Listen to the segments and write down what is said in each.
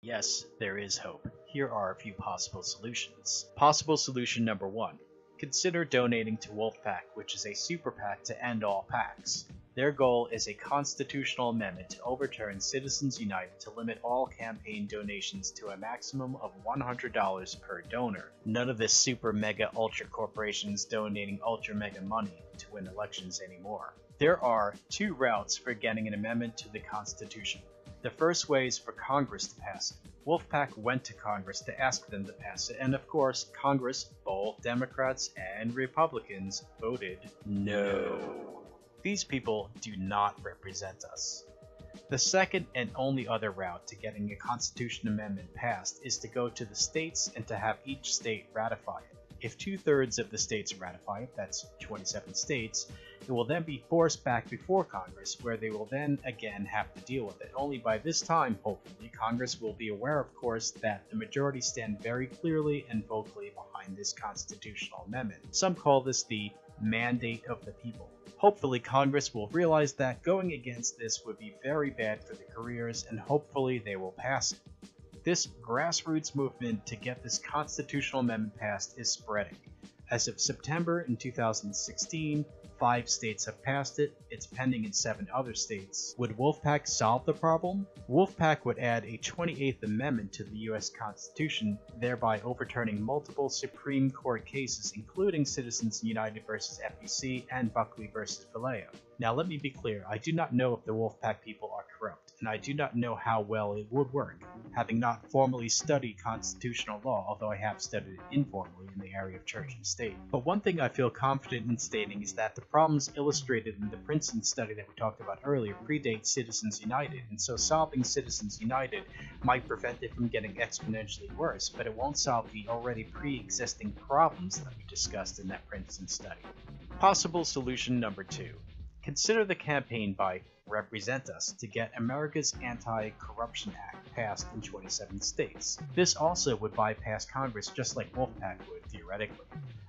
Yes, there is hope. Here are a few possible solutions. Possible solution number 1. Consider donating to Wolf-PAC, which is a super PAC to end all PACs. Their goal is a constitutional amendment to overturn Citizens United to limit all campaign donations to a maximum of $100 per donor. None of this super mega ultra corporations donating ultra mega money to win elections anymore. There are 2 routes for getting an amendment to the Constitution. The first way is for Congress to pass it. Wolf-PAC went to Congress to ask them to pass it, and of course, Congress, both Democrats and Republicans, voted no. These people do not represent us. The second and only other route to getting a Constitution amendment passed is to go to the states and to have each state ratify it. If 2/3 of the states ratify it, that's 27 states, it will then be forced back before Congress, where they will then again have to deal with it. Only by this time, hopefully, Congress will be aware, of course, that the majority stand very clearly and vocally behind this constitutional amendment. Some call this the mandate of the people. Hopefully, Congress will realize that going against this would be very bad for the careers, and hopefully they will pass it. This grassroots movement to get this constitutional amendment passed is spreading. As of September in 2016, 5 states have passed it. It's pending in 7 other states. Would Wolf-PAC solve the problem? Wolf-PAC would add a 28th Amendment to the US Constitution, thereby overturning multiple Supreme Court cases, including Citizens United versus FEC and Buckley versus Vallejo. Now let me be clear, I do not know if the Wolf-PAC people are corrupt, and I do not know how well it would work, having not formally studied constitutional law, although I have studied it informally in the area of church and state. But one thing I feel confident in stating is that the problems illustrated in the Princeton study that we talked about earlier predate Citizens United, and so solving Citizens United might prevent it from getting exponentially worse, but it won't solve the already pre-existing problems that we discussed in that Princeton study. Possible solution number 2. Consider the campaign by BikeRepresentUs to get America's Anti-Corruption Act passed in 27 states. This also would bypass Congress just like Wolf-PAC would, theoretically.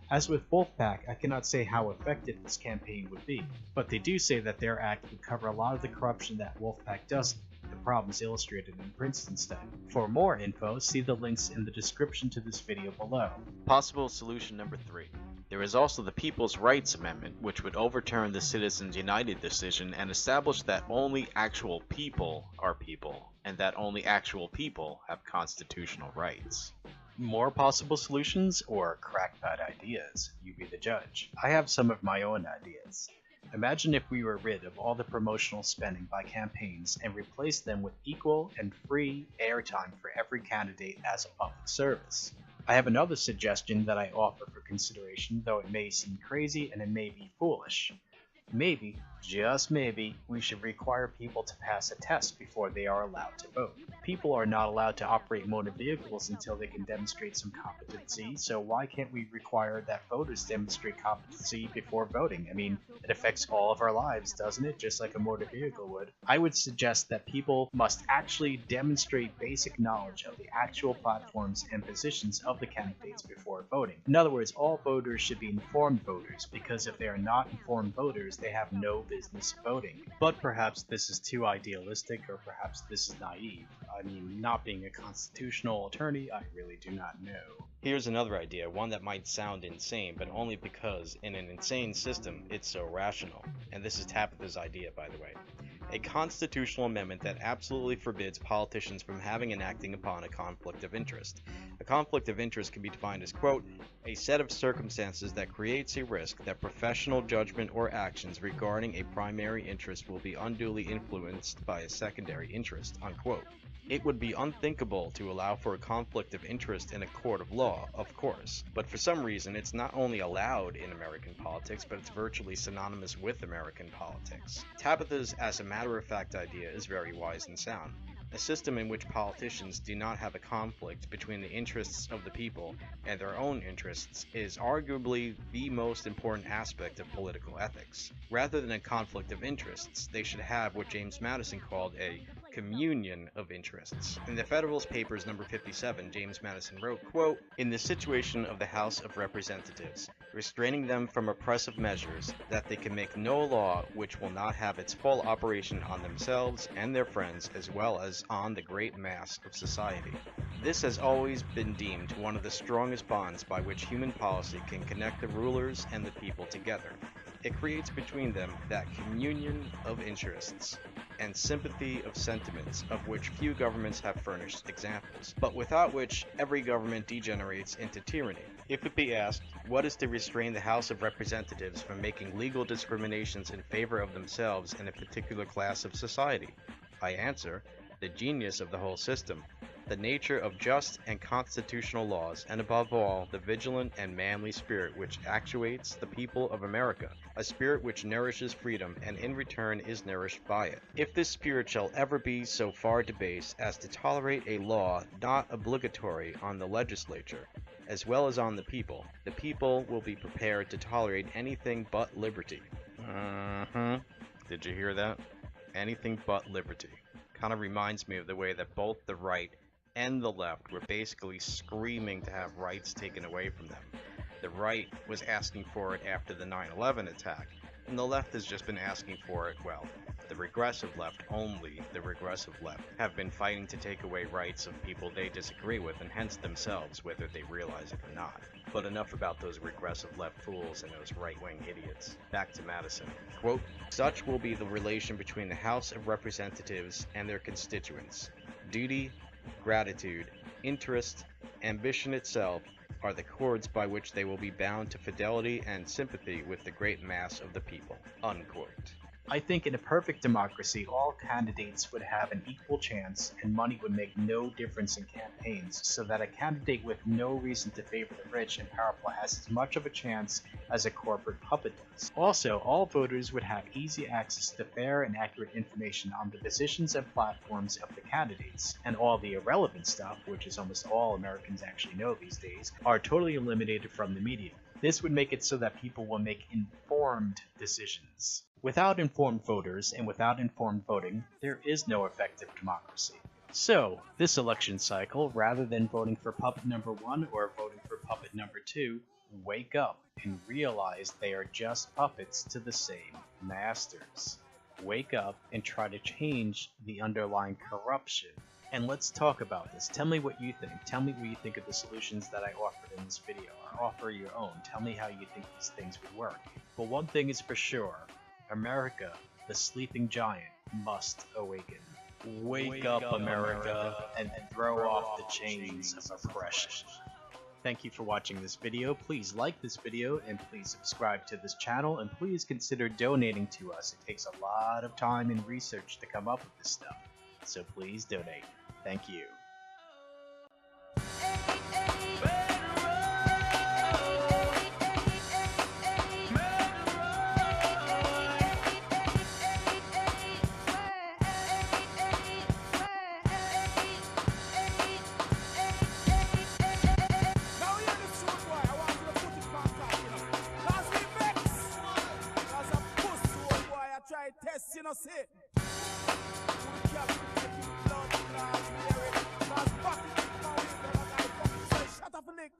As with Wolf-PAC, I cannot say how effective this campaign would be, but they do say that their act would cover a lot of the corruption that Wolf-PAC doesn't, the problems illustrated in Princeton study. For more info, see the links in the description to this video below. Possible solution number 3. There is also the People's Rights Amendment, which would overturn the Citizens United decision and establish that only actual people are people, and that only actual people have constitutional rights. More possible solutions or crackpot ideas? You be the judge. I have some of my own ideas. Imagine if we were rid of all the promotional spending by campaigns and replaced them with equal and free airtime for every candidate as a public service. I have another suggestion that I offer for consideration, though it may seem crazy and it may be foolish. Maybe, just maybe, we should require people to pass a test before they are allowed to vote. People are not allowed to operate motor vehicles until they can demonstrate some competency, so why can't we require that voters demonstrate competency before voting? I mean, it affects all of our lives, doesn't it? Just like a motor vehicle would. I would suggest that people must actually demonstrate basic knowledge of the actual platforms and positions of the candidates before voting. In other words, all voters should be informed voters, because if they are not informed voters, they have no business voting. But perhaps this is too idealistic, or perhaps this is naive. I mean, not being a constitutional attorney, I really do not know. Here's another idea, one that might sound insane, but only because in an insane system, it's so rational. And this is Tabitha's idea, by the way. A constitutional amendment that absolutely forbids politicians from having and acting upon a conflict of interest. A conflict of interest can be defined as, quote, a set of circumstances that creates a risk that professional judgment or actions regarding a primary interest will be unduly influenced by a secondary interest, unquote. It would be unthinkable to allow for a conflict of interest in a court of law, of course, but for some reason it's not only allowed in American politics, but it's virtually synonymous with American politics. Tabitha's as a matter-of-fact idea is very wise and sound. A system in which politicians do not have a conflict between the interests of the people and their own interests is arguably the most important aspect of political ethics. Rather than a conflict of interests, they should have what James Madison called a communion of interests. In the Federalist Papers number 57, James Madison wrote, quote, "In the situation of the House of Representatives, restraining them from oppressive measures, that they can make no law which will not have its full operation on themselves and their friends, as well as on the great mass of society." This has always been deemed one of the strongest bonds by which human policy can connect the rulers and the people together. It creates between them that communion of interests and sympathy of sentiments of which few governments have furnished examples, but without which every government degenerates into tyranny. If it be asked, what is to restrain the House of Representatives from making legal discriminations in favor of themselves and a particular class of society? I answer, the genius of the whole system, the nature of just and constitutional laws, and above all, the vigilant and manly spirit which actuates the people of America, a spirit which nourishes freedom and in return is nourished by it. If this spirit shall ever be so far debased as to tolerate a law not obligatory on the legislature, as well as on the people will be prepared to tolerate anything but liberty. Did you hear that? Anything but liberty. Kind of reminds me of the way that both the right and the left were basically screaming to have rights taken away from them. The right was asking for it after the 9/11 attack, and the left has just been asking for it, well, the regressive left, only the regressive left, have been fighting to take away rights of people they disagree with, and hence themselves, whether they realize it or not. But enough about those regressive left fools and those right-wing idiots. Back to Madison. Quote, "Such will be the relation between the House of Representatives and their constituents. Duty, gratitude, interest, ambition itself are the cords by which they will be bound to fidelity and sympathy with the great mass of the people." Unquote. I think in a perfect democracy, all candidates would have an equal chance and money would make no difference in campaigns, so that a candidate with no reason to favor the rich and powerful has as much of a chance as a corporate puppet does. Also, all voters would have easy access to fair and accurate information on the positions and platforms of the candidates, and all the irrelevant stuff, which is almost all Americans actually know these days, are totally eliminated from the media. This would make it so that people will make informed decisions. Without informed voters and without informed voting, there is no effective democracy. So, this election cycle, rather than voting for puppet number 1 or voting for puppet number 2, wake up and realize they are just puppets to the same masters. Wake up and try to change the underlying corruption. And let's talk about this. Tell me what you think. Tell me what you think of the solutions that I offered in this video, or offer your own. Tell me how you think these things would work. But one thing is for sure, America, the sleeping giant, must awaken. Wake up, America, and throw off the chains of oppression. Thank you for watching this video. Please like this video, and please subscribe to this channel, and please consider donating to us. It takes a lot of time and research to come up with this stuff, so please donate. Thank you. You know, see. Shut up, Nick.